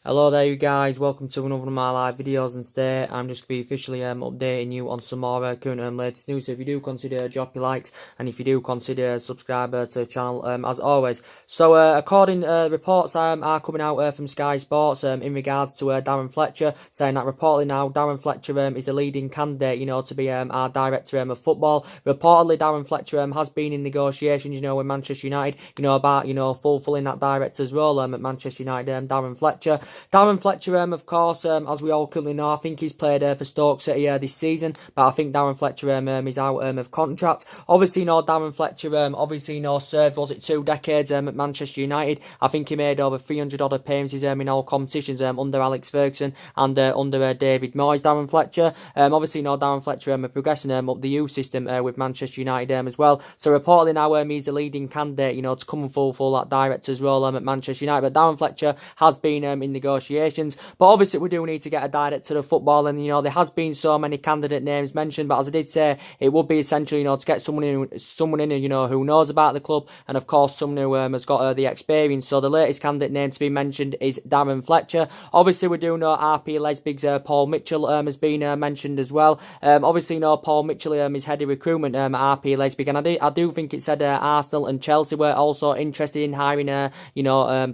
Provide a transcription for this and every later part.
Hello there you guys, welcome to another of my live videos, and today I'm just going to be officially updating you on some more current latest news. So if you do consider drop your likes, and if you do consider subscribe to the channel as always. So according reports are coming out from Sky Sports in regards to Darren Fletcher, saying that reportedly now Darren Fletcher is the leading candidate, to be our director of football. Reportedly Darren Fletcher has been in negotiations, with Manchester United, about fulfilling that director's role at Manchester United. Darren Fletcher, of course, as we all currently know, I think he's played for Stoke City this season, but I think Darren Fletcher is out of contract. Obviously, Darren Fletcher, served, was it 2 decades at Manchester United? I think he made over 300 odd appearances in all competitions under Alex Ferguson and under David Moyes. Darren Fletcher, obviously, Darren Fletcher progressing up the youth system with Manchester United as well. So reportedly now he's the leading candidate, to come and fulfil that director's role at Manchester United. But Darren Fletcher has been in negotiations, but obviously we do need to get a director of football, and there has been so many candidate names mentioned, but as I did say, it would be essential to get someone in who knows about the club, and of course someone who has got the experience. So the latest candidate name to be mentioned is Darren Fletcher. Obviously we do know RP Leipzig's Paul Mitchell has been mentioned as well. Obviously Paul Mitchell is head of recruitment at RP Leipzig, and I do think it said Arsenal and Chelsea were also interested in hiring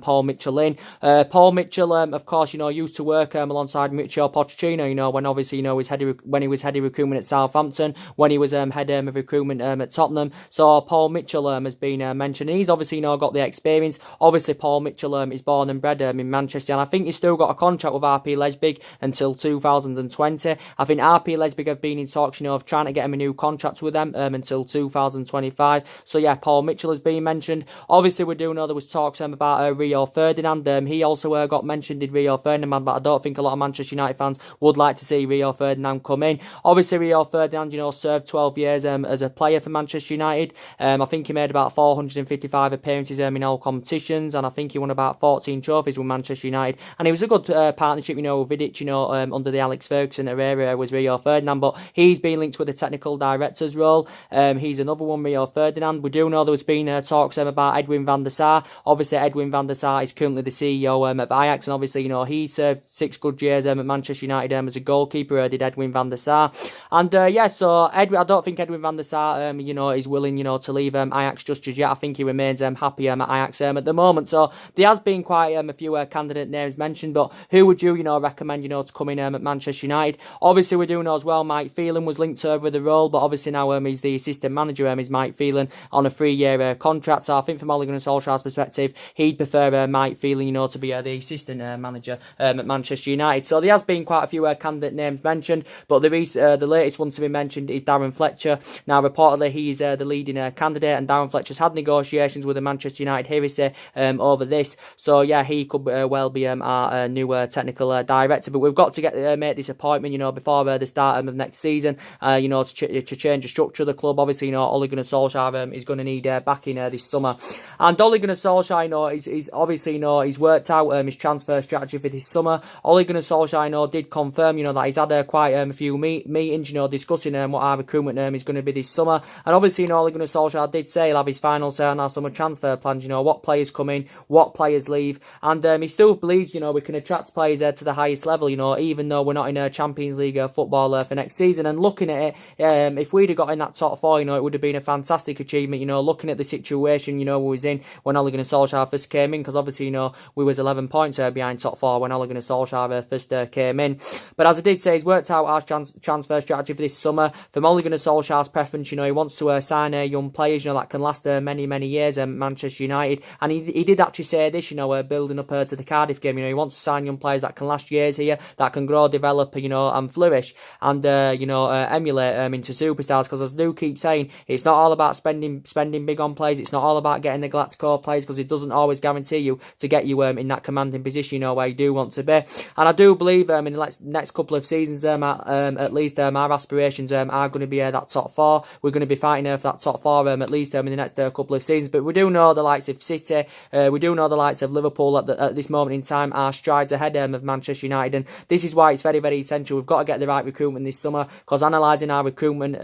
Paul Mitchell in. Paul Mitchell, of course, used to work alongside Mauricio Pochettino, when obviously, when he was head of recruitment at Southampton, when he was head of recruitment at Tottenham. So Paul Mitchell has been mentioned, and he's obviously, got the experience. Obviously, Paul Mitchell is born and bred in Manchester, and I think he's still got a contract with RP Leipzig until 2020. I think RP Leipzig have been in talks, of trying to get him a new contract with them until 2025. So yeah, Paul Mitchell has been mentioned. Obviously, we do know there was talks about Rio Ferdinand. He also got mentioned in Rio Ferdinand, but I don't think a lot of Manchester United fans would like to see Rio Ferdinand come in. Obviously, Rio Ferdinand, served 12 years as a player for Manchester United. I think he made about 455 appearances in all competitions, and I think he won about 14 trophies with Manchester United. And it was a good partnership, with Vidic, under the Alex Ferguson era was Rio Ferdinand, but he's been linked with the technical director's role. He's another one, Rio Ferdinand. We do know there's been talks about Edwin van der Sar. Obviously, Edwin van der Sar is currently the CEO of Ajax, and obviously, he served 6 good years at Manchester United as a goalkeeper, did Edwin van der Sar. And so I don't think Edwin van der Sar, is willing, to leave Ajax just as yet. I think he remains happy at Ajax at the moment. So there has been quite a few candidate names mentioned, but who would you, recommend, to come in at Manchester United? Obviously, we do know as well, Mike Phelan was linked over the role, but obviously now he's the assistant manager, is Mike Phelan, on a 3-year contract. So I think from Ole Gunnar Solskjaer's perspective, he'd prefer Mike Phelan, to be the assistant manager at Manchester United. So there has been quite a few candidate names mentioned, but the latest one to be mentioned is Darren Fletcher. Now reportedly he's the leading candidate, and Darren Fletcher's had negotiations with the Manchester United heresy over this. So yeah, he could well be our new technical director, but we've got to make this appointment, before the start of next season, to change the structure of the club. Obviously, Ole Gunnar Solskjaer is going to need backing this summer, and Ole Gunnar Solskjaer, he's obviously, he's worked out his transfer strategy for this summer. Ole Gunnar Solskjaer, did confirm, that he's had quite a few meetings, discussing what our recruitment is going to be this summer. And obviously, Ole Gunnar Solskjaer did say he'll have his final say on our summer transfer plans, what players come in, what players leave. And he still believes, we can attract players to the highest level, even though we're not in a Champions League football for next season. And looking at it, if we'd have got in that top 4, it would have been a fantastic achievement, looking at the situation, we was in when Ole Gunnar Solskjaer first came in, because obviously, we was 11 points behind top 4 when Ole Gunnar Solskjaer first came in. But as I did say, he's worked out our transfer strategy for this summer. From Ole Gunnar Solskjaer's preference, he wants to sign young players, that can last many years at Manchester United. And he did actually say this, building up to the Cardiff game, he wants to sign young players that can last years here, that can grow, develop, and flourish, and emulate into superstars. Because as I do keep saying, it's not all about spending big on players. It's not all about getting the Galactico players, because it doesn't always guarantee you to get you in that commanding position, where you do want to be. And I do believe in the next couple of seasons, at least our aspirations are going to be that top 4. We're going to be fighting for that top 4 at least in the next couple of seasons. But we do know the likes of City, we do know the likes of Liverpool at this moment in time are strides ahead of Manchester United, and this is why it's very essential. We've got to get the right recruitment this summer, because analysing our recruitment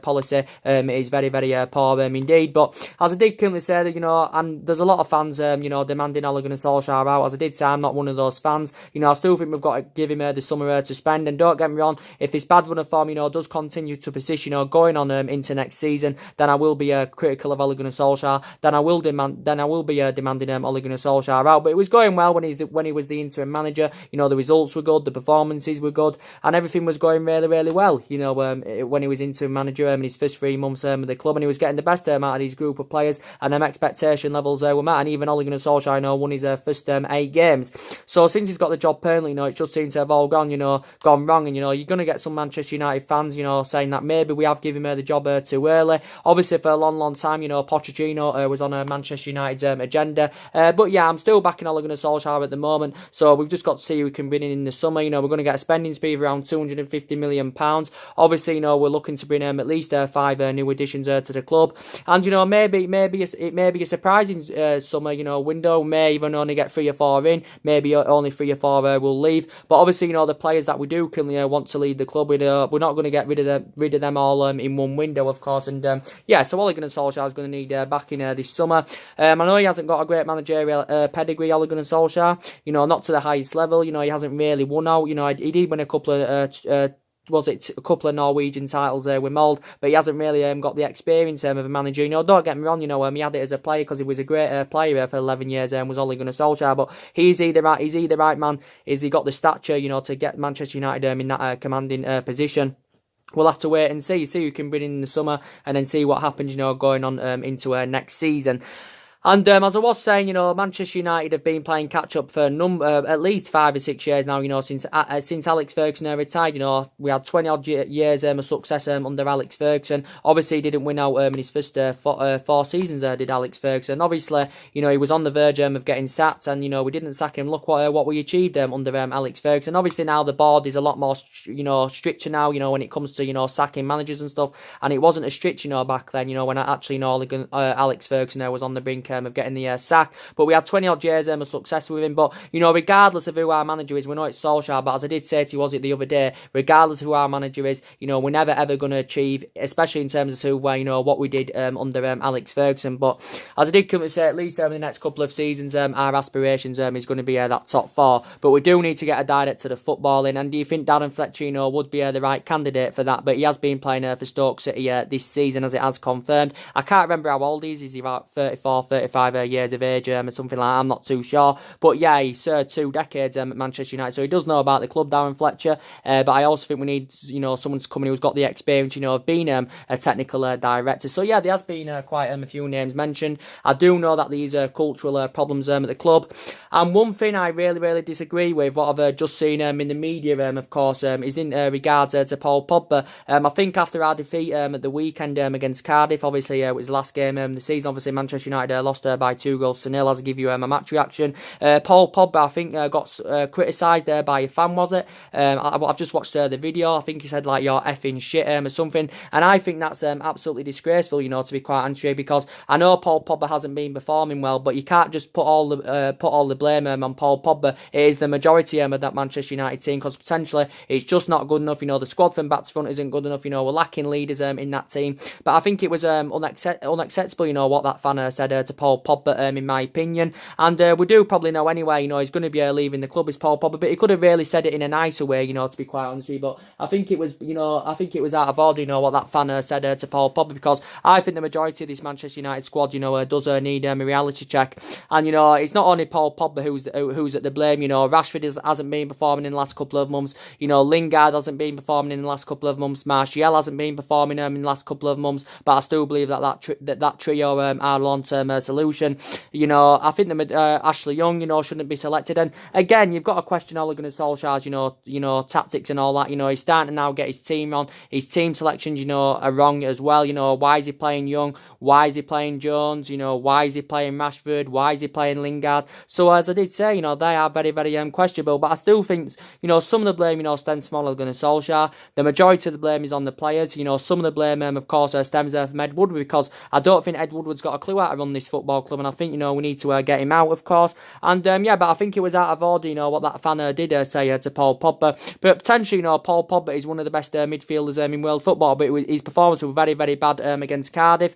policy is very poor indeed. But as I did currently say, that and there's a lot of fans demanding Ole Gunnar Solskjaer out. As I did say, I'm not one of those fans. You know, I still think we've got to give him the summer to spend. And don't get me wrong, if this bad run of form, you know, does continue to persist, you know, going on into next season, then I will be critical of Ole Gunnar Solskjaer. Then I will be demanding Ole Gunnar Solskjaer out. But it was going well when he was the interim manager. You know, the results were good, the performances were good, and everything was going really, really well. You know, when he was interim manager in his first 3 months with the club, and he was getting the best out of his group of players, and them expectation levels were met. And even Ole Gunnar Solskjaer, you know, won his first 8 games. So since he's got the job permanently, you know, it just seems to have all gone wrong. And you know, you're going to get some Manchester United fans, you know, saying that maybe we have given him the job too early. Obviously, for a long, long time, you know, Pochettino was on Manchester United's agenda. But yeah, I'm still backing Ole Gunnar Solskjaer at the moment. So we've just got to see who we can bring in the summer. You know, we're going to get a spending spree of around £250 million. Obviously, you know, we're looking to bring at least 5 new additions to the club. And you know, maybe it may be a surprising summer. You know, window may even only get 3 or 4 in. Maybe only 3 or 4 will leave. But obviously, you know, the players that we do currently want to leave the club, we're not going to get rid of them all in one window, of course. And yeah, so Ole Gunnar Solskjaer is going to need backing this summer. I know he hasn't got a great managerial pedigree, Ole Gunnar Solskjaer. You know, not to the highest level. You know, he hasn't really won out. You know, he did win a couple of a couple of Norwegian titles with Mold, but he hasn't really got the experience of a manager. You know, don't get me wrong, you know, he had it as a player because he was a great player for 11 years and was Ole Gunnar Solskjaer, but is he the right man? Is he got the stature, you know, to get Manchester United in that commanding position? We'll have to wait and see who can bring in the summer, and then see what happens, you know, going on into next season. And as I was saying, you know, Manchester United have been playing catch-up for at least 5 or 6 years now, you know, since Alex Ferguson retired. You know, we had 20-odd years of success under Alex Ferguson. Obviously, he didn't win out in his first 4 seasons, did Alex Ferguson. Obviously, you know, he was on the verge of getting sacked, and, you know, we didn't sack him. Look what we achieved under Alex Ferguson. Obviously, now the board is a lot more, you know, stricter now, you know, when it comes to, you know, sacking managers and stuff. And it wasn't as strict, you know, back then, you know, when actually, you know, Alex Ferguson was on the brink of getting the sack. But we had 20-odd years of success with him. But, you know, regardless of who our manager is, we know it's Solskjaer, but as I did say to you, the other day, regardless of who our manager is, you know, we're never ever going to achieve, especially in terms of you know, what we did under Alex Ferguson. But as I did come to say, at least over the next couple of seasons, our aspirations is going to be that top 4. But we do need to get a director of footballing. And do you think Darren Fletcher, you know, would be the right candidate for that? But he has been playing for Stoke City this season, as it has confirmed. I can't remember how old he is. Is he about 34, 35 years of age or something like that? I'm not too sure. But yeah, he served 2 decades at Manchester United, so he does know about the club, Darren Fletcher. But I also think we need, you know, someone to come in who's got the experience, you know, of being a technical director. So yeah, there has been quite a few names mentioned. I do know that these are cultural problems at the club. And one thing I really, really disagree with, what I've just seen in the media, of course, is in regards to Paul Pogba. I think after our defeat at the weekend against Cardiff, obviously it was the last game of the season. Obviously Manchester United lost by 2-0 as I give you a match reaction. Paul Pogba, I think, got criticised by a fan, was it? I've just watched the video. I think he said, like, you're effing shit or something. And I think that's absolutely disgraceful, you know, to be quite honest with you, because I know Paul Pogba hasn't been performing well, but you can't just put all the blame on Paul Pogba. It is the majority of that Manchester United team, because potentially it's just not good enough. You know, the squad from back to front isn't good enough. You know, we're lacking leaders in that team. But I think it was unacceptable, you know, what that fan said to Paul Pogba, in my opinion. And we do probably know anyway, you know, he's going to be leaving the club, is Paul Pogba, but he could have really said it in a nicer way, you know, to be quite honest with you. But I think it was, you know, out of order, you know, what that fan said to Paul Pogba, because I think the majority of this Manchester United squad, you know, does need a reality check. And, you know, it's not only Paul Pogba who's at the blame. You know, Rashford hasn't been performing in the last couple of months. You know, Lingard hasn't been performing in the last couple of months. Martial hasn't been performing in the last couple of months. But I still believe that trio are long-term solution. You know, I think Ashley Young, you know, shouldn't be selected. And again, you've got to question Ole Gunnar Solskjaer's, you know, tactics and all that. You know, he's starting to now get his team on. His team selections, you know, are wrong as well. You know, why is he playing Young? Why is he playing Jones? You know, why is he playing Rashford? Why is he playing Lingard? So as I did say, you know, they are very, very questionable. But I still think, you know, some of the blame, you know, stems from Ole Gunnar Solskjaer. The majority of the blame is on the players. You know, some of the blame, of course, stems from Ed Woodward, because I don't think Ed Woodward's got a clue how to run this football club, and I think, you know, we need to get him out, of course. And yeah, but I think it was out of order, you know, what that fan did say to Paul Pogba. But potentially, you know, Paul Pogba is one of the best midfielders in world football, but his performance was very, very bad against Cardiff.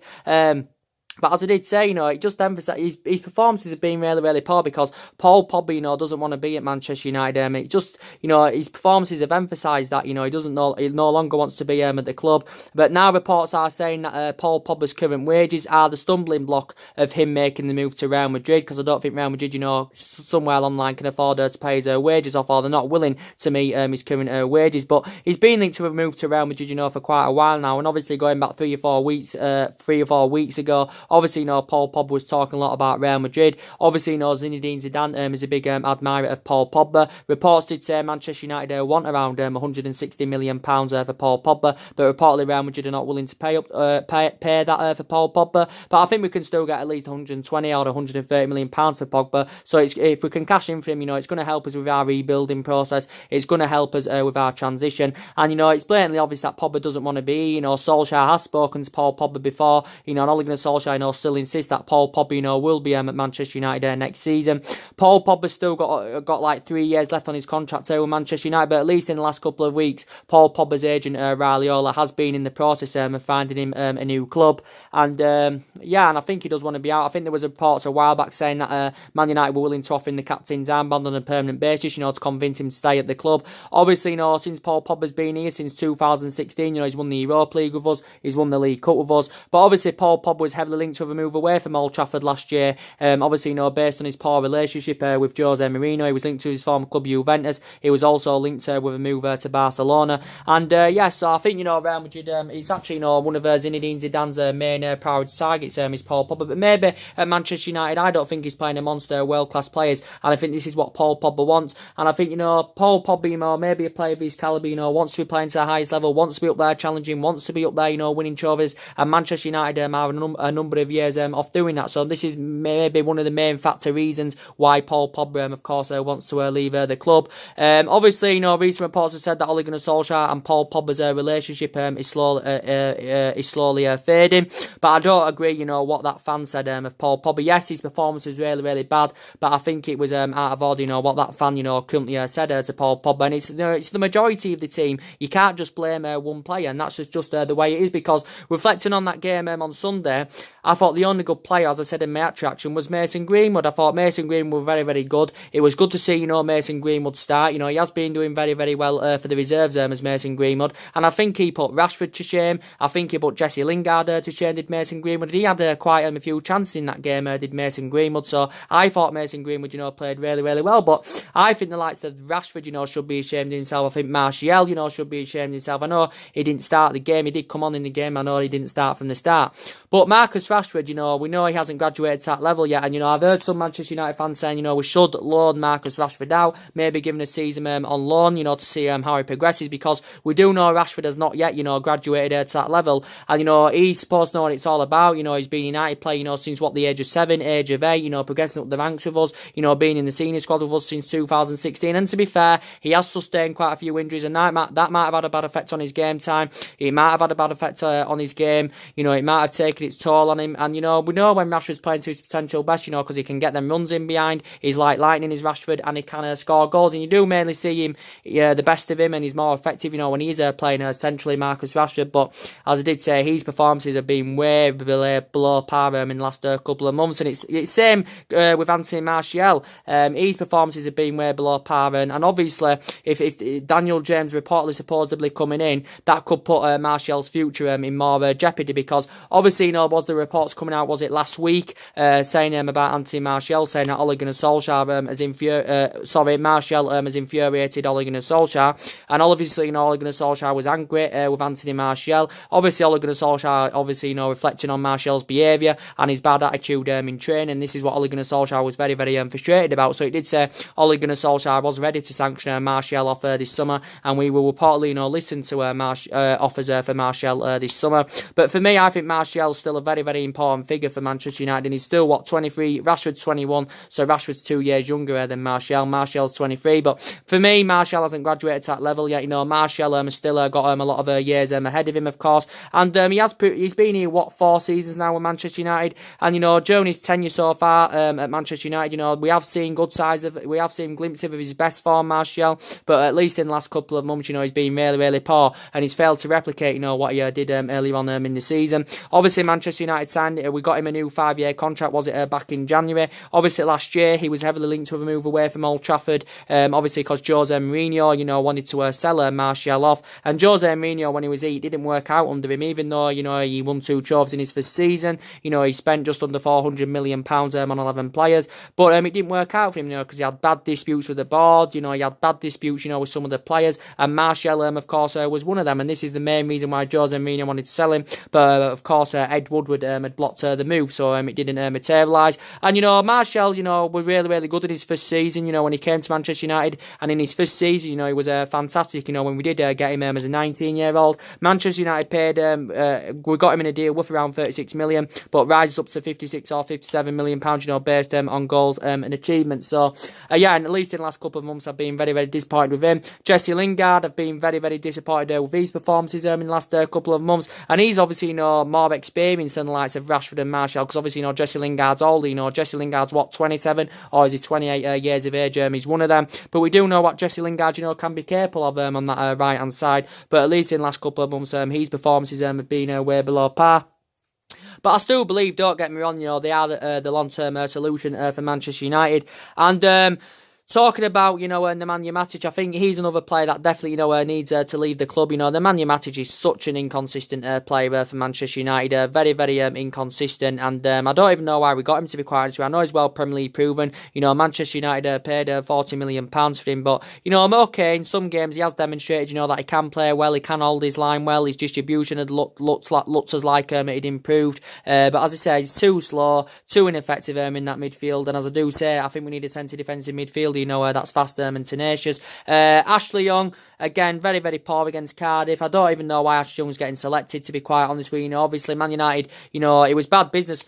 But as I did say, it just emphasises his performances have been really, really poor because Paul Pogba, doesn't want to be at Manchester United. It's just, his performances have emphasised that, he he no longer wants to be at the club. But now reports are saying that Paul Pogba's current wages are the stumbling block of him making the move to Real Madrid, because I don't think Real Madrid, somewhere along the line can afford to pay his wages off, or they're not willing to meet his current wages. But he's been linked to a move to Real Madrid, for quite a while now, and obviously going back 3 or 4 weeks ago. Obviously, Paul Pogba was talking a lot about Real Madrid. Obviously, Zinedine Zidane is a big admirer of Paul Pogba. Reports did say Manchester United want around £160 million for Paul Pogba, but reportedly Real Madrid are not willing to pay that for Paul Pogba. But I think we can still get at least 120 or £130 million for Pogba. So if we can cash in for him, it's going to help us with our rebuilding process. It's going to help us with our transition. And, it's blatantly obvious that Pogba doesn't want to be. Solskjaer has spoken to Paul Pogba before. And Ole Gunnar Solskjaer, still insists that Paul Pogba, will be at Manchester United next season. Paul Pogba's still got like 3 years left on his contract with Manchester United, but at least in the last couple of weeks, Paul Pogba's agent, Raiola, has been in the process of finding him a new club. And and I think he does want to be out. I think there was reports a while back saying that Man United were willing to offer him the captain's armband on a permanent basis, to convince him to stay at the club. Obviously, since Paul Pogba's been here since 2016, he's won the Europa League with us, he's won the League Cup with us. But obviously, Paul Pogba was heavily linked to a move away from Old Trafford last year. Obviously, based on his poor relationship with Jose Mourinho, he was linked to his former club Juventus. He was also linked with a move to Barcelona. And so I think Real Madrid, it's actually one of Zinedine Zidane's main priority targets is Paul Pogba. But maybe at Manchester United, I don't think he's playing a monster world-class players, and I think this is what Paul Pogba wants. And I think Paul Pogba, maybe a player of his calibre, wants to be playing to the highest level, wants to be up there challenging, wants to be up there, winning trophies. And Manchester United are a number of years off doing that. So this is maybe one of the main reasons why Paul Pogba, of course, wants to leave the club. Obviously, recent reports have said that Ole Gunnar Solskjaer and Paul Pogba's relationship is slowly fading. But I don't agree, what that fan said of Paul Pogba. Yes, his performance was really, really bad, but I think it was out of order, what that fan, currently said to Paul Pogba. And it's the majority of the team. You can't just blame one player, and that's just the way it is, because reflecting on that game on Sunday, I thought the only good player, as I said in my attraction, was Mason Greenwood. I thought Mason Greenwood was very, very good. It was good to see, Mason Greenwood start. He has been doing very, very well for the reserves as Mason Greenwood. And I think he put Rashford to shame. I think he put Jesse Lingard to shame, did Mason Greenwood. He had quite a few chances in that game, did Mason Greenwood. So I thought Mason Greenwood, played really, really well. But I think the likes of Rashford, should be ashamed of himself. I think Martial, should be ashamed of himself. I know he didn't start the game. He did come on in the game. I know he didn't start from the start. But Marcus Rashford, we know he hasn't graduated to that level yet. And, I've heard some Manchester United fans saying, we should loan Marcus Rashford out, maybe give him a season on loan, to see how he progresses, because we do know Rashford has not yet, graduated to that level. And, he's supposed to know what it's all about. He's been United player, since the age of 7, age of 8, progressing up the ranks with us, being in the senior squad with us since 2016. And to be fair, he has sustained quite a few injuries, and that might have had a bad effect on his game time. It might have had a bad effect on his game. It might have taken its toll on him. And, we know when Rashford's playing to his potential best, because he can get them runs in behind. He's like lightning, is Rashford, and he can score goals. And you do mainly see him, the best of him, and he's more effective, when he's playing centrally, Marcus Rashford. But as I did say, his performances have been way below par in the last couple of months. And it's same with Anthony Martial. His performances have been way below par. And obviously, if Daniel James reportedly supposedly coming in, that could put Martial's future in more jeopardy, because obviously, was the reports coming out, was it last week, saying about Anthony Martial, saying that Ole Gunnar Solskjaer Martial has infuriated Ole Gunnar Solskjaer. And obviously, Ole Gunnar Solskjaer was angry with Anthony Martial. Obviously, Ole Gunnar Solskjaer, reflecting on Martial's behaviour and his bad attitude in training. This is what Ole Gunnar Solskjaer was very, very frustrated about. So it did say Ole Gunnar Solskjaer was ready to sanction Martial off this summer, and we will reportedly, listen to offers for Martial this summer. But for me, I think Martial's still a very, very important figure for Manchester United, and he's still, 23? Rashford's 21, so Rashford's 2 years younger than Martial. Martial's 23, but for me, Martial hasn't graduated to that level yet. Martial has still got a lot of years ahead of him, of course, and he's been here, 4 seasons now with Manchester United, and during his tenure so far at Manchester United, we have seen we have seen glimpses of his best form, Martial, but at least in the last couple of months, he's been really, really poor, and he's failed to replicate, what he did earlier on in the season. Obviously, Manchester United we got him a new 5-year contract, was it, back in January. Obviously, last year, he was heavily linked with a move away from Old Trafford, obviously because Jose Mourinho, you know, wanted to sell Martial off. And Jose Mourinho, when he was here, it didn't work out under him, even though, you know, he won 2 trophies in his first season. You know, he spent just under £400 million on 11 players. But it didn't work out for him, you know, because he had bad disputes with the board. You know, he had bad disputes, you know, with some of the players. And Martial, of course, was one of them. And this is the main reason why Jose Mourinho wanted to sell him. But, of course, Ed Woodward had blocked the move, so it didn't materialise. And, you know, Martial, you know, was really, really good in his first season, you know, when he came to Manchester United. And in his first season, you know, he was fantastic, you know, when we did get him as a 19-year-old. Manchester United paid, we got him in a deal worth around 36 million, but rises up to 56 or 57 million pounds, you know, based on goals and achievements. So, yeah, and at least in the last couple of months, I've been very, very disappointed with him. Jesse Lingard, I've been very, very disappointed with his performances in the last couple of months. And he's obviously, you know, more experienced than the likes of Rashford and Martial, because obviously, you know, Jesse Lingard's older. You know, Jesse Lingard's, what, 27? Or is he 28 years of age? He's one of them. But we do know what Jesse Lingard, you know, can be capable of on that right-hand side. But at least in the last couple of months, his performances have been way below par. But I still believe, don't get me wrong, you know, they are the long-term solution for Manchester United. And talking about, you know, Nemanja Matic, I think he's another player that definitely, you know, needs to leave the club. You know, Nemanja Matic is such an inconsistent player for Manchester United. Very, very inconsistent. And I don't even know why we got him, to be quite honest with you. I know he's well Premier League proven. You know, Manchester United paid £40 million for him. But, you know, I'm okay. In some games, he has demonstrated, you know, that he can play well. He can hold his line well. His distribution had looked as like it improved. But as I say, he's too slow, too ineffective in that midfield. And as I do say, I think we need a centre defensive midfielder, you know, that's fast and tenacious. Ashley Young, again, very, very poor against Cardiff. I don't even know why Ashley Young's getting selected, to be quite honest with you. You know, obviously, Man United, you know, it was bad business,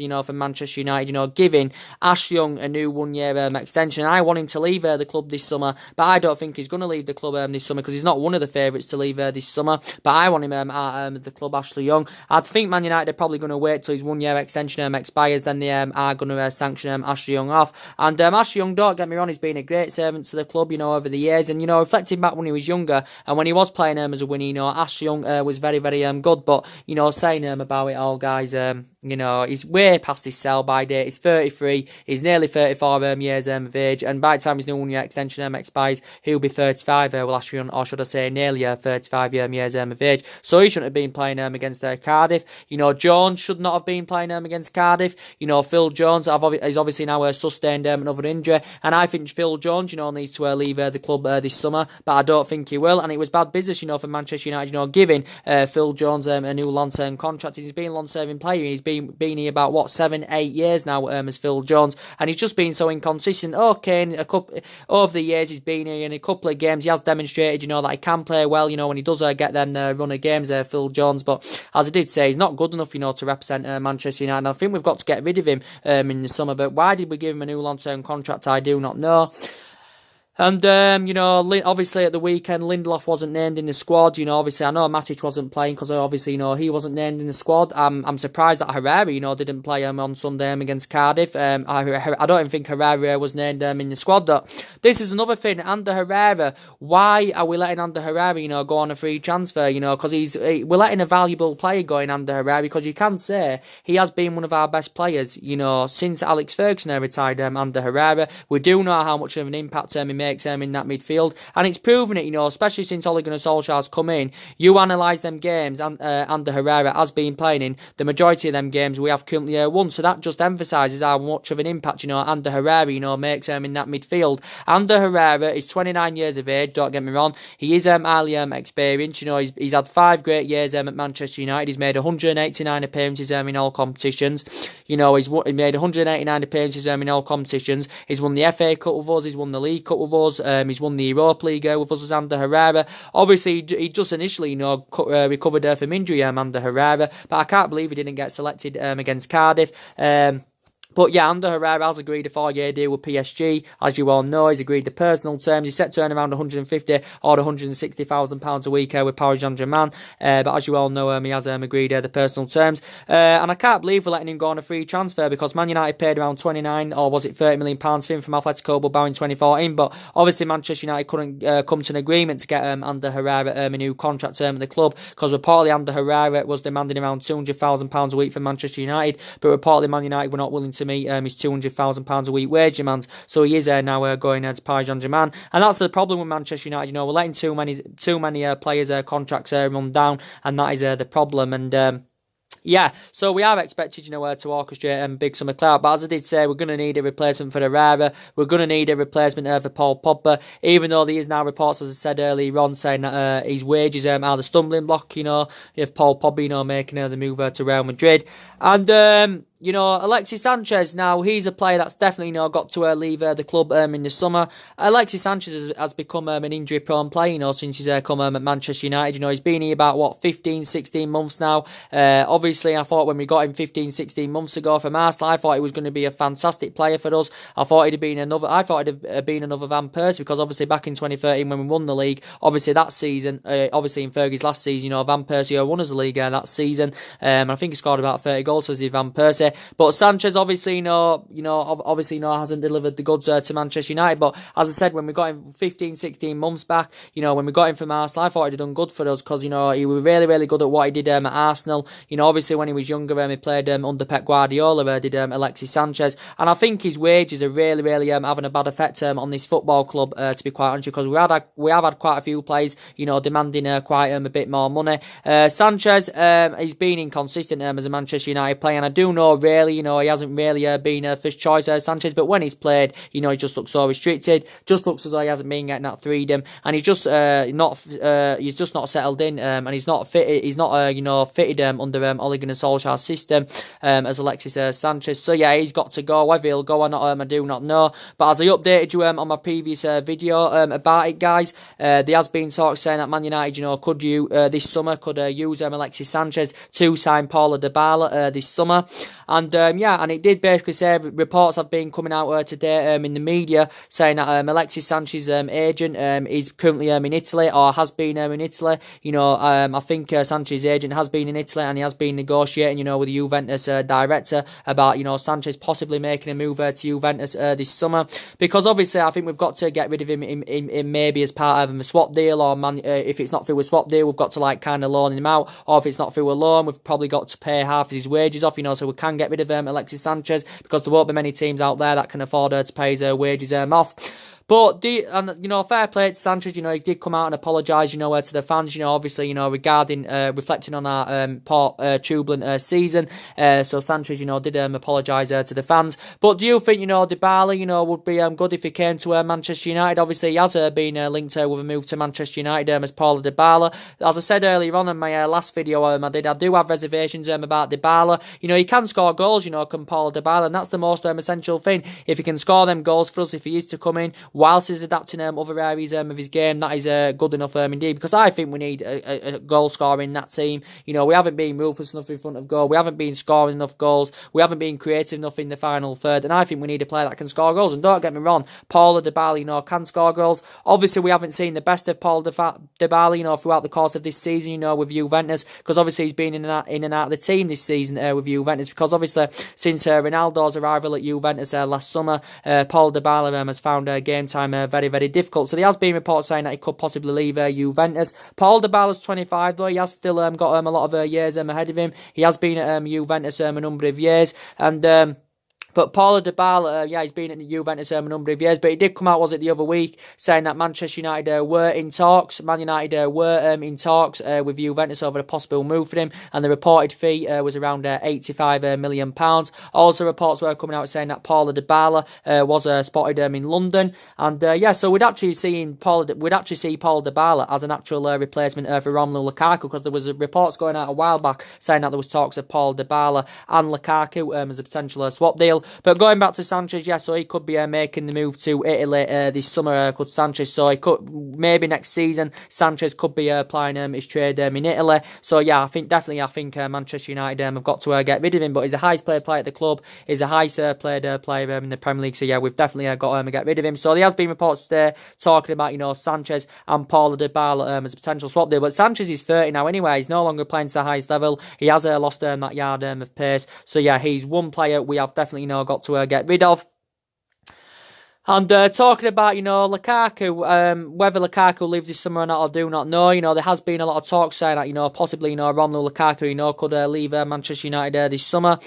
you know, from Manchester United, you know, giving Ashley Young a new 1-year extension. I want him to leave the club this summer, but I don't think he's going to leave the club this summer, because he's not one of the favourites to leave this summer. But I want him at the club, Ashley Young. I think Man United are probably going to wait till his 1-year extension expires, then they are going to sanction Ashley Young off. And Ashley Young, don't get me wrong, he's been a great servant to the club, you know, over the years. And, you know, reflecting back when he was younger and when he was playing as a winner, you know, Ashley Young was very, very good. But, you know, saying about it all, guys, you know, he's way past his sell-by date. He's 33. He's nearly 34 years of age. And by the time his new 1-year extension expires, he'll be 35. Well, Ashley Young, or should I say, nearly 35 years of age. So he shouldn't have been playing against Cardiff. You know, Jones should not have been playing against Cardiff. You know, Phil Jones is obviously now sustained another injury. And I think Phil Jones, you know, needs to leave the club this summer. But I don't think he will. And it was bad business, you know, for Manchester United, you know, giving Phil Jones a new long-term contract. He's been a long-serving player. He's been here about, what, 7-8 years now as Phil Jones. And he's just been so inconsistent. Okay, in over the years he's been here, in a couple of games he has demonstrated, you know, that he can play well, you know, when he does get them run of games, Phil Jones. But as I did say, he's not good enough, you know, to represent Manchester United. And I think we've got to get rid of him in the summer. But why did we give him a new long-term contract? I do not know. And, you know, obviously at the weekend, Lindelof wasn't named in the squad. You know, obviously, I know Matic wasn't playing because obviously, you know, he wasn't named in the squad. I'm surprised that Herrera, you know, didn't play on Sunday against Cardiff. I don't even think Herrera was named in the squad. Though. This is another thing. Ander Herrera, why are we letting Ander Herrera, you know, go on a free transfer? You know, because we're letting a valuable player go in, Ander Herrera, because you can say he has been one of our best players, you know, since Alex Ferguson retired, Ander Herrera. We do know how much of an impact he makes in that midfield, and it's proven it, you know, especially since Ole Gunnar Solskjaer's come in. You analyse them games, and Ander Herrera has been playing in the majority of them games we have currently won, so that just emphasises how much of an impact, you know, Ander Herrera, you know, makes in that midfield. Ander Herrera is 29 years of age, don't get me wrong, he is highly experienced, you know, he's had 5 great years at Manchester United. He's made 189 appearances in all competitions, you know, he's made 189 appearances in all competitions. He's won the FA Cup with us, he's won the League Cup with us, he's won the Europa League with us as Ander Herrera. Obviously, he just initially, you know, recovered from injury, Ander Herrera, but I can't believe he didn't get selected against Cardiff. But yeah, Ander Herrera has agreed a 4-year deal with PSG. As you all know, he's agreed the personal terms. He's set to earn around 150 or 160,000 pounds a week with Paris Saint-Germain. But as you all know, he has agreed the personal terms. And I can't believe we're letting him go on a free transfer, because Man United paid around 29 or was it 30 million pounds for him from Atletico Bilbao in 2014. But obviously Manchester United couldn't come to an agreement to get Ander Herrera a new contract at the club, because reportedly Ander Herrera was demanding around 200,000 pounds a week from Manchester United. But reportedly Man United were not willing to meet his 200,000 pounds a week wage demands, so he is now going to Paris Saint-Germain, and that's the problem with Manchester United. We're letting too many players' contracts run down, and that is the problem. And yeah, so we are expected, to orchestrate big summer clout. But as I did say, we're going to need a replacement for Herrera. We're going to need a replacement for Paul Pogba, even though there is now reports, as I said earlier on, saying that his wages are the stumbling block, if Paul Pogba, making the move to Real Madrid. And Alexis Sanchez, now he's a player that's definitely got to leave the club in the summer. Alexis Sanchez has become an injury-prone player, since he's come at Manchester United. He's been here about 15, 16 months now. Obviously, I thought when we got him 15, 16 months ago from Arsenal, I thought he was going to be a fantastic player for us. I thought it'd have been another Van Persie, because obviously back in 2013 when we won the league, obviously that season, obviously in Fergie's last season, Van Persie won us the league that season. I think he scored about 30 goals, so did Van Persie. But Sanchez obviously, hasn't delivered the goods to Manchester United. But as I said, when we got him 15, 16 months back, when we got him from Arsenal, I thought he'd done good for us, because, he was really, really good at what he did at Arsenal. Obviously when he was younger, he played under Pep Guardiola, did Alexis Sanchez. And I think his wages are really, really having a bad effect on this football club, to be quite honest, because we have had quite a few players, demanding quite a bit more money. Sanchez, he's been inconsistent as a Manchester United player, and I do know really, he hasn't really been a first choice Sanchez, but when he's played, he just looks so restricted, just looks as though he hasn't been getting that freedom, and he's just not settled in, and he's not fitted under Ole Gunnar Solskjaer's system as Alexis Sanchez. So yeah, he's got to go. Whether he'll go or not, I do not know. But as I updated you on my previous video about it, guys, there has been talks saying that Man United, this summer could use Alexis Sanchez to sign Paulo Dybala this summer. And and it did basically say, reports have been coming out today in the media saying that Alexis Sanchez's agent is currently in Italy, or has been in Italy. I think Sanchez's agent has been in Italy, and he has been negotiating, with the Juventus director about, Sanchez possibly making a move to Juventus this summer, because obviously I think we've got to get rid of him in maybe as part of a swap deal, or if it's not through a swap deal, we've got to kind of loan him out, or if it's not through a loan, we've probably got to pay half of his wages off, so we can get rid of Alexis Sanchez, because there won't be many teams out there that can afford to pay his wages off. But, fair play to Sanchez, he did come out and apologise, to the fans, obviously, regarding, reflecting on our poor turbulent season. So Sanchez, did apologise to the fans. But do you think, Dybala, would be good if he came to Manchester United? Obviously, he has been linked with a move to Manchester United as Paulo Dybala. As I said earlier on in my last video I do have reservations about Dybala. He can score goals, can Paulo Dybala, and that's the most essential thing. If he can score them goals for us, if he is to come in, whilst he's adapting other areas of his game, that is good enough indeed, because I think we need a goal scorer in that team. We haven't been ruthless enough in front of goal, we haven't been scoring enough goals, we haven't been creative enough in the final third, and I think we need a player that can score goals. And don't get me wrong, Paulo Dybala, can score goals. Obviously we haven't seen the best of Paulo Dybala, throughout the course of this season, with Juventus, because obviously he's been in and out of the team this season with Juventus, because obviously since Ronaldo's arrival at Juventus last summer, Paulo Dybala has found game time very, very difficult. So there has been reports saying that he could possibly leave Juventus. Paulo Dybala's 25 though. He has still got a lot of years ahead of him. He has been at Juventus a number of years, and but Paulo Dybala, he's been at Juventus a number of years, but he did come out, was it the other week, saying that Manchester United were in talks. Man United were in talks with Juventus over a possible move for him, and the reported fee was around £85 million. Also, reports were coming out saying that Paulo Dybala was spotted in London, and so we'd actually see Paulo Dybala as an actual replacement for Romelu Lukaku, because there was reports going out a while back saying that there was talks of Paulo Dybala and Lukaku as a potential swap deal. still. But going back to Sanchez, yeah, so he could be making the move to Italy this summer, could Sanchez. So he could, maybe next season, Sanchez could be applying his trade in Italy. So yeah, I think Manchester United have got to get rid of him. But he's the highest paid player at the club. He's the highest paid player in the Premier League. So yeah, we've definitely got to get rid of him. So there has been reports today talking about, Sanchez and Paulo Dybala as a potential swap deal. But Sanchez is 30 now anyway. He's no longer playing to the highest level. He has lost that yard of pace. So yeah, he's one player we have definitely got to get rid of. And talking about, Lukaku, whether Lukaku leaves this summer or not, I do not know. There has been a lot of talk saying that, possibly, Romelu Lukaku, could leave Manchester United this summer.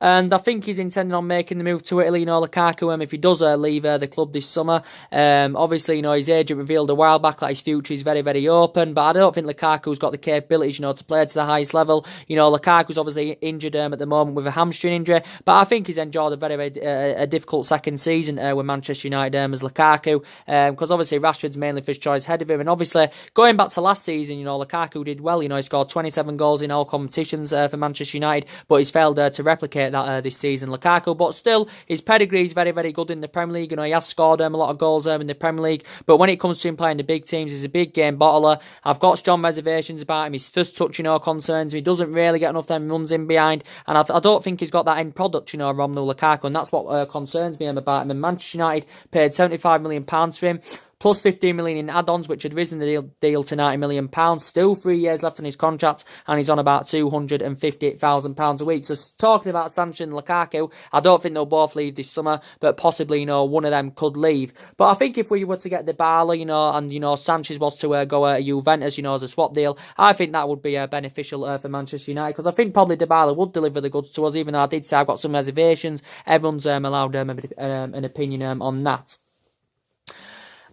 And I think he's intending on making the move to Italy, Lukaku, if he does leave the club this summer. Obviously, his agent revealed a while back that his future is very, very open, but I don't think Lukaku's got the capabilities, to play to the highest level. Lukaku's obviously injured at the moment with a hamstring injury, but I think he's enjoyed a very, very a difficult second season with Manchester United as Lukaku, because obviously Rashford's mainly first choice ahead of him, and obviously, going back to last season, Lukaku did well, he scored 27 goals in all competitions for Manchester United, but he's failed to replicate that this season, Lukaku. But still, his pedigree is very, very good in the Premier League. He has scored a lot of goals in the Premier League. But when it comes to him playing the big teams, he's a big game bottler. I've got strong reservations about him. His first touch, concerns me. He doesn't really get enough them runs in behind. And I don't think he's got that end product, Romelu Lukaku. And that's what concerns me about him. And Manchester United paid £75 million for him. Plus 15 million in add-ons, which had risen the deal to £90 million. Still 3 years left on his contract, and he's on about £258,000 a week. So talking about Sanchez and Lukaku, I don't think they'll both leave this summer, but possibly, one of them could leave. But I think if we were to get Dybala, and, Sanchez was to go to Juventus, as a swap deal, I think that would be beneficial for Manchester United, because I think probably Dybala would deliver the goods to us, even though I did say I've got some reservations. Everyone's allowed an opinion on that.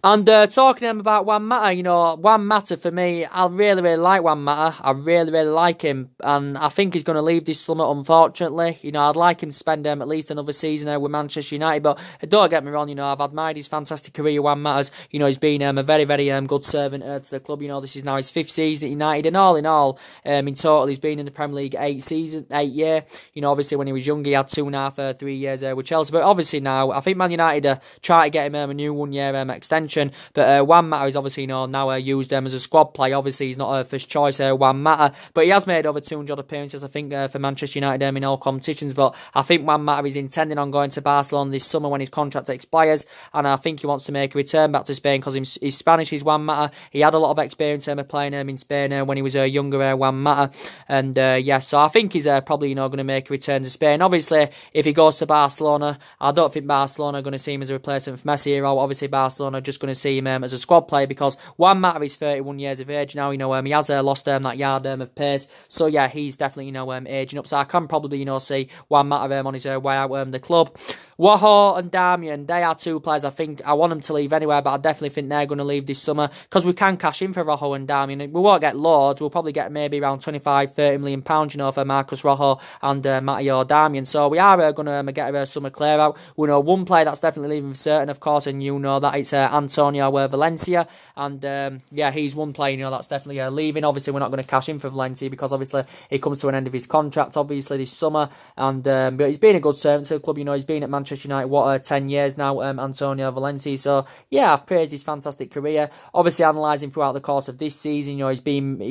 And talking about Juan Mata, Juan Mata for me, I really, really like Juan Mata. I really, really like him. And I think he's going to leave this summer, unfortunately. I'd like him to spend at least another season with Manchester United. But don't get me wrong, I've admired his fantastic career, Juan Mata's. He's been a very, very good servant to the club. This is now his 5th season at United. And all in all, in total, he's been in the Premier League 8 years. Obviously, when he was young, he had 2.5, 3 years with Chelsea. But obviously now, I think Man United are trying to get him a new 1-year extension. But Juan Mata is obviously now used as a squad play. Obviously, he's not a first choice, Juan Mata, but he has made over 200 appearances, I think, for Manchester United in all competitions. But I think Juan Mata is intending on going to Barcelona this summer when his contract expires, and I think he wants to make a return back to Spain because he's Spanish. He's Juan Mata. He had a lot of experience playing in Spain when he was younger, Juan Mata, and so I think he's probably going to make a return to Spain. Obviously, if he goes to Barcelona, I don't think Barcelona are going to see him as a replacement for Messi. Obviously, Barcelona are just going to see him as a squad player, because Juan Mata is 31 years of age now. He has lost that yard of pace. So yeah, he's definitely aging up. So I can probably see Juan Mata on his way out the club. Rojo and Darmian, they are two players I think I want them to leave anyway, but I definitely think they're going to leave this summer because we can cash in for Rojo and Darmian. We won't get loads. We'll probably get maybe around £25-30 million, for Marcus Rojo and Matteo Darmian. So we are going to get a summer clear out. We know one player that's definitely leaving for certain, of course, and that it's Antonio Valencia. And he's one player that's definitely leaving. Obviously, we're not going to cash in for Valencia because obviously he comes to an end of his contract, obviously, this summer. And but he's been a good servant to the club. He's been at Manchester United 10 years now, Antonio Valencia. So yeah, I've praised his fantastic career. Obviously, analysing throughout the course of this season, he's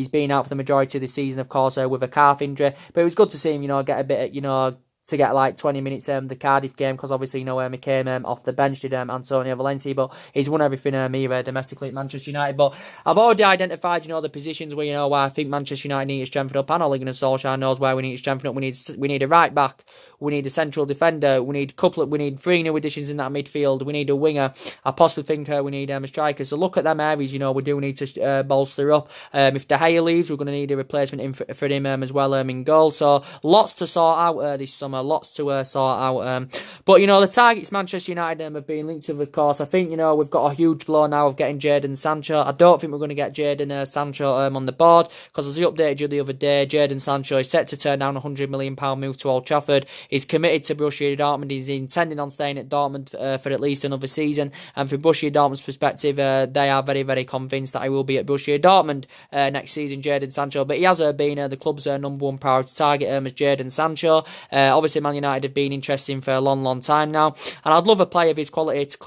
been out for the majority of the season, of course, with a calf injury. But it was good to see him, get a bit, to get like 20 minutes the Cardiff game, because obviously he came off the bench, did Antonio Valencia, but he's won everything here domestically at Manchester United. But I've already identified the positions where where I think Manchester United need to strengthen up, and Ole Gunnar Solskjaer knows where we need to strengthen up. We need a right back, we need a central defender, we need three new additions in that midfield, we need a winger. I possibly think we need a striker. So look at them areas we do need to bolster up. If De Gea leaves, we're going to need a replacement for him as well in goal. So lots to sort out this summer. Lots to sort out. But the targets Manchester United have been linked to, of course. I think we've got a huge blow now of getting Jadon Sancho. I don't think we're going to get Jadon Sancho on the board, because as I updated you the other day, Jadon Sancho is set to turn down a £100 million move to Old Trafford. he's committed to Borussia Dortmund. He's intending on staying at Dortmund for at least another season. And from Borussia Dortmund's perspective, they are very, very convinced that he will be at Borussia Dortmund next season, Jadon Sancho. But he has been the club's number one priority target as Jadon Sancho. Obviously, Man United have been interesting for a long, long time now, and I'd love a player of his quality to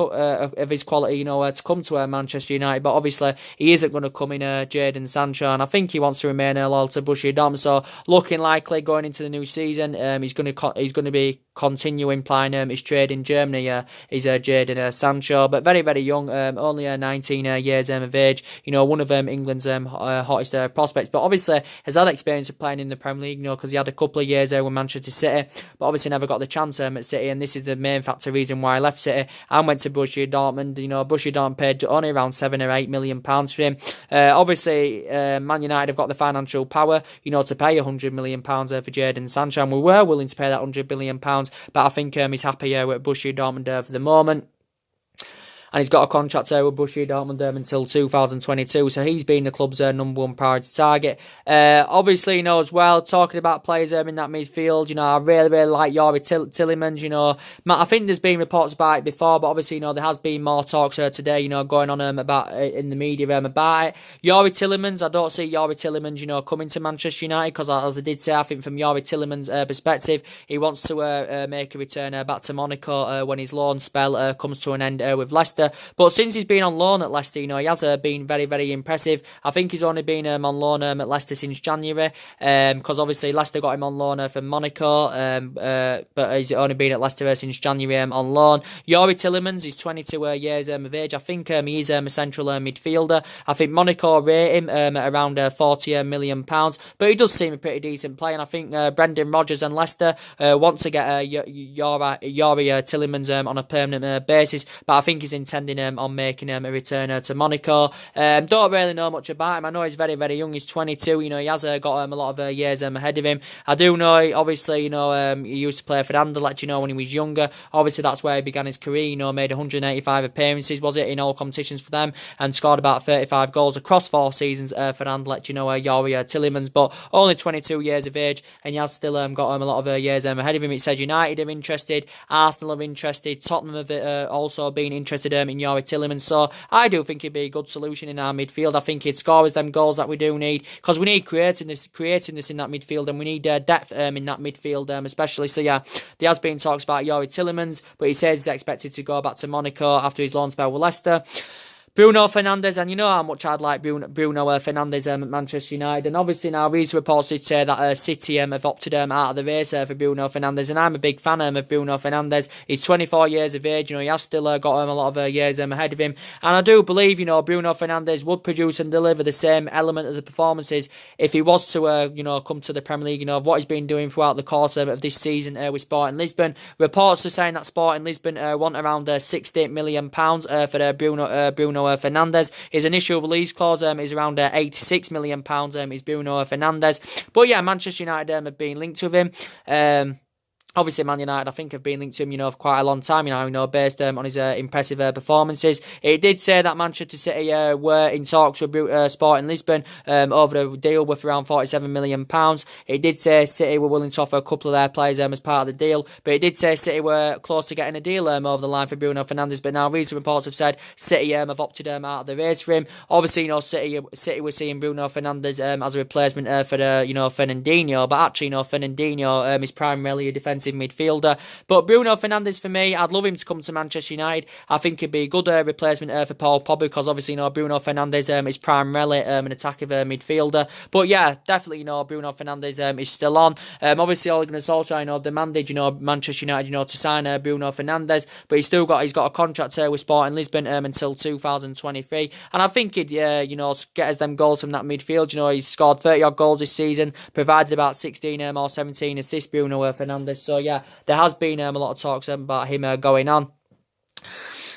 come to Manchester United. But obviously, he isn't going to come in Jadon Sancho, and I think he wants to remain loyal to Borussia Dortmund. So, looking likely going into the new season, he's going to be continuing playing his trade in Germany. Is Jadon Sancho, but very, very young, only 19 years of age. One of England's hottest prospects, but obviously has had experience of playing in the Premier League. Because he had a couple of years there with Manchester City, but obviously never got the chance at City, and this is the main reason why I left City and went to Borussia Dortmund. Borussia Dortmund paid only around £7 or £8 million for him. Obviously, Man United have got the financial power, to pay £100 million for Jadon Sancho, and we were willing to pay that £100 million, but I think he's happy with Borussia Dortmund for the moment. And he's got a contract with Borussia Dortmund until 2022, so he's been the club's number one priority target. Obviously, as well, talking about players in that midfield, I really, really like Youri Tielemans. I think there's been reports about it before, but obviously, there has been more talks today, going on about in the media about it. Youri Tielemans, I don't see Youri Tielemans, coming to Manchester United, because as I did say, I think from Youri Tielemans' perspective, he wants to make a return back to Monaco when his loan spell comes to an end with Leicester. But since he's been on loan at Leicester, he has been very, very impressive. I think he's only been on loan at Leicester since January, because obviously Leicester got him on loan from Monaco, but he's only been at Leicester since January on loan. Youri Tielemans is 22 years of age. I think he is a central midfielder. I think Monaco rate him at around £40 million, but he does seem a pretty decent player, and I think Brendan Rodgers and Leicester want to get Youri Tielemans on a permanent basis, but I think he's intending on making a return to Monaco. Don't really know much about him. I know he's very, very young. He's 22. He has got a lot of years ahead of him. I do know, obviously, he used to play for Anderlecht, when he was younger. Obviously, that's where he began his career. Made 185 appearances, was it, in all competitions for them, and scored about 35 goals across 4 seasons for Anderlecht. Youri Tielemans, but only 22 years of age, and he has still got a lot of years ahead of him. It says United are interested, Arsenal are interested, Tottenham have also been interested in Youri Tielemans, so I do think he'd be a good solution in our midfield. I think he'd score us them goals that we do need, because we need creating this in that midfield, and we need depth in that midfield especially. So yeah, there has been talks about Youri Tielemans, but he says he's expected to go back to Monaco after his loan spell with Leicester. Bruno Fernandes, and you know how much I'd like Bruno Fernandes at Manchester United, and obviously now recent reports did say that City have opted out of the race for Bruno Fernandes, and I'm a big fan of Bruno Fernandes. He's 24 years of age, he has still got a lot of years ahead of him, and I do believe, Bruno Fernandes would produce and deliver the same element of the performances if he was to, come to the Premier League, of what he's been doing throughout the course of this season with Sporting Lisbon. Reports are saying that Sporting Lisbon want around £68 million for Bruno Fernandes. His initial release clause is around £86 million is Bruno Fernandes. But yeah, Manchester United have been linked with him. Obviously, Man United, I think, have been linked to him, for quite a long time, based on his impressive performances. It did say that Manchester City were in talks with Sporting Lisbon over the deal worth around £47 million. It did say City were willing to offer a couple of their players as part of the deal, but it did say City were close to getting a deal over the line for Bruno Fernandes. But now recent reports have said City have opted out of the race for him. Obviously, City were seeing Bruno Fernandes as a replacement for Fernandinho, but actually, Fernandinho is primarily a defensive midfielder. But Bruno Fernandes, for me, I'd love him to come to Manchester United. I think he'd be a good replacement for Paul Pogba, because obviously, Bruno Fernandes is primarily an attacking midfielder. But yeah, definitely, Bruno Fernandes is still on. Obviously, Ole Gunnar Solskjaer, demanded, Manchester United, to sign Bruno Fernandes, but he's got a contract with Sporting Lisbon until 2023, and I think he'd, get us them goals from that midfield. He's scored 30 odd goals this season, provided about 16 or 17 assists, Bruno Fernandes. So yeah, there has been a lot of talks about him going on.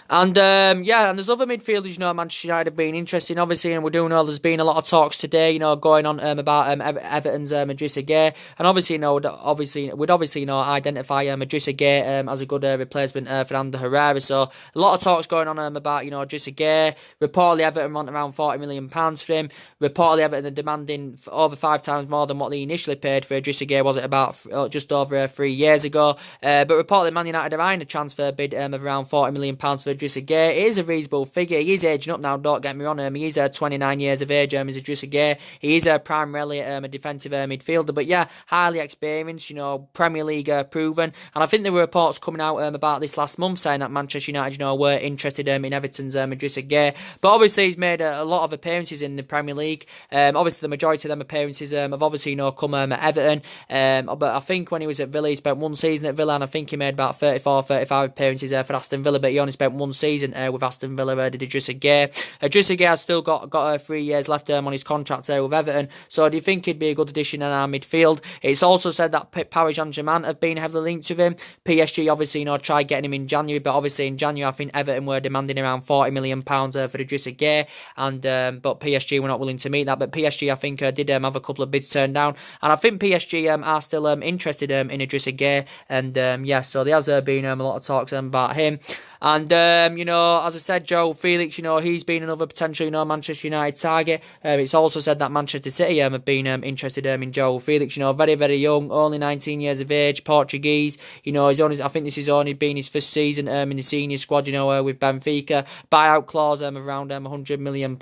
And yeah, and there's other midfielders, Manchester United have been interesting, obviously, and we do know there's been a lot of talks today, going on about Everton's Idrissa Gueye, and obviously, we'd obviously identify Idrissa Gueye as a good replacement for Ander Herrera. So a lot of talks going on about Idrissa Gueye. Reportedly, Everton want around £40 million for him. Reportedly, Everton are demanding over 5 times more than what they initially paid for Idrissa Gueye. Was it about just over 3 years ago? But reportedly, Man United are eyeing a transfer bid of around £40 million for Idrissa Gueye. It is a reasonable figure. He is aging up now, don't get me wrong. He is 29 years of age, is Idrissa Gueye. He is primarily a defensive midfielder, but yeah, highly experienced, Premier League proven. And I think there were reports coming out about this last month saying that Manchester United, were interested in Everton's Idrissa Gueye. But obviously he's made a lot of appearances in the Premier League. Obviously the majority of them appearances have obviously, come at Everton. But I think when he was at Villa, he spent 1 season at Villa, and I think he made about 35 appearances for Aston Villa, but he only spent 1 season with Aston Villa, did Idrissa Gueye. Idrissa Gueye has still got 3 years left on his contract with Everton, so do you think he'd be a good addition in our midfield? It's also said that Paris Saint-Germain have been heavily linked with him. PSG obviously, tried getting him in January, but obviously in January I think Everton were demanding around £40 million for Idrissa Gueye, and but PSG were not willing to meet that. But PSG I think did have a couple of bids turned down, and I think PSG are still interested in Idrissa Gueye, and yeah, so there has been a lot of talks about him. And, as I said, Joe Felix, he's been another potential, Manchester United target. It's also said that Manchester City have been interested in Joe Felix, very, very young, only 19 years of age, Portuguese. He's only, I think this has only been his first season in the senior squad, with Benfica. Buyout clause of around £100 million.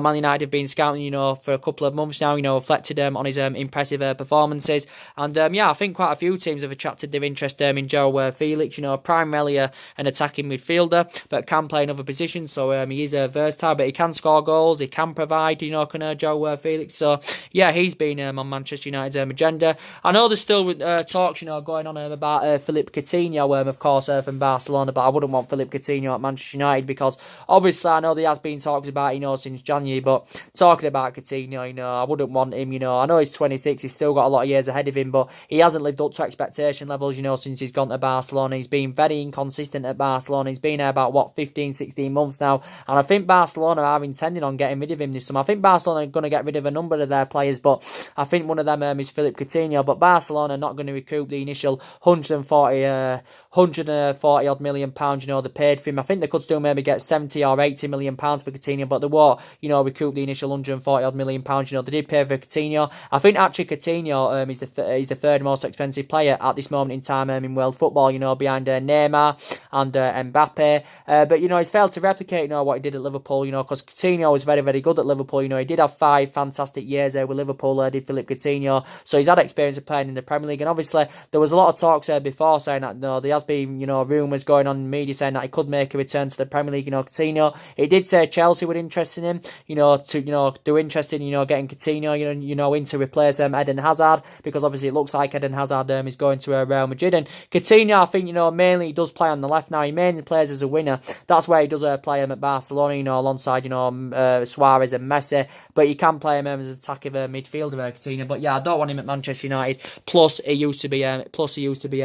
Man United have been scouting, for a couple of months now, reflected on his impressive performances. And, yeah, I think quite a few teams have attracted their interest in Joe Felix, primarily an attacking midfielder, but can play in other positions. So he is versatile, but he can score goals. He can provide, can Joe Felix. So yeah, he's been on Manchester United's agenda. I know there's still talks, going on about Philippe Coutinho, of course, from Barcelona, but I wouldn't want Philippe Coutinho at Manchester United because obviously I know there has been talks about since January, but talking about Coutinho, I wouldn't want him. I know he's 26, he's still got a lot of years ahead of him, but he hasn't lived up to expectation levels, since he's gone to Barcelona. He's been very inconsistent at Barcelona. He's been there about 15, 16 months now, and I think Barcelona are intending on getting rid of him this summer. I think Barcelona are going to get rid of a number of their players, but I think one of them is Philippe Coutinho. But Barcelona are not going to recoup the initial 140 odd million pounds, they paid for him. I think they could still maybe get 70 or 80 million pounds for Coutinho, but they won't, recoup the initial 140 odd million pounds. They did pay for Coutinho. I think actually Coutinho is the third most expensive player at this moment in time in world football, behind Neymar and Mbappe. But he's failed to replicate what he did at Liverpool, because Coutinho was very, very good at Liverpool. He did have 5 fantastic years with Liverpool, did Philippe Coutinho, so he's had experience of playing in the Premier League. And obviously there was a lot of talks before saying that there has been rumours going on in media saying that he could make a return to the Premier League. Coutinho, he did say Chelsea were interested in him, they're interested in getting Coutinho in to replace Eden Hazard, because obviously it looks like Eden Hazard is going to Real Madrid. And Coutinho, I think mainly he does play on the left now. He mainly plays as a winger. That's where he does play him at Barcelona, alongside Suarez and Messi. But he can play him as an attacking midfielder, Coutinho. But yeah, I don't want him at Manchester United. Plus he used to be a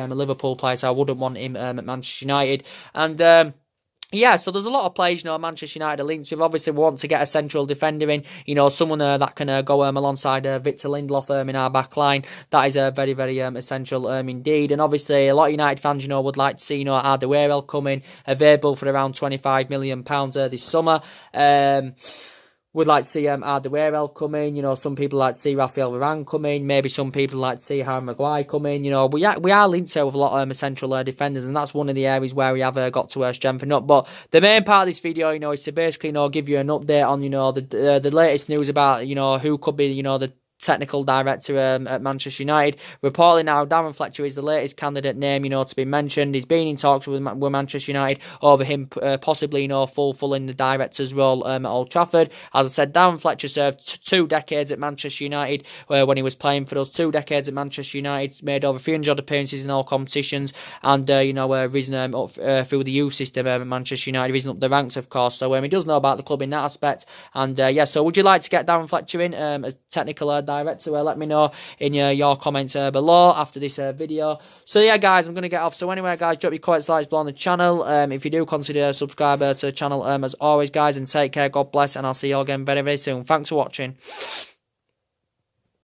Liverpool player, so I wouldn't want him at Manchester United. And yeah, so there's a lot of players, Manchester United are linked with. Obviously, we want to get a central defender in, someone that can go alongside Victor Lindelof in our back line. That is very, very essential indeed. And obviously, a lot of United fans, would like to see, Alderweireld come in, available for around £25 million this summer. Would like to see Alderweireld come in. Some people like to see Raphael Varane come in. Maybe some people like to see Harry Maguire come in. We are linked with a lot of essential defenders, and that's one of the areas where we have got to strengthen up. But the main part of this video, is to basically, give you an update on, the latest news about, who could be, the technical director at Manchester United. Reportedly now, Darren Fletcher is the latest candidate name, to be mentioned. He's been in talks with Manchester United over him possibly, fulfilling the director's role at Old Trafford. As I said, Darren Fletcher served 2 decades at Manchester United when he was playing for us. 2 decades at Manchester United, made over 300 appearances in all competitions, and risen up through the youth system at Manchester United, risen up the ranks, of course. So he does know about the club in that aspect. And yeah, so would you like to get Darren Fletcher in as technical director. Let me know in your comments below after this video. So yeah, guys, I'm going to get off. So anyway, guys, drop your comments, likes below on the channel. If you do, consider subscribe to the channel as always, guys, and take care. God bless, and I'll see you all again very, very soon. Thanks for watching.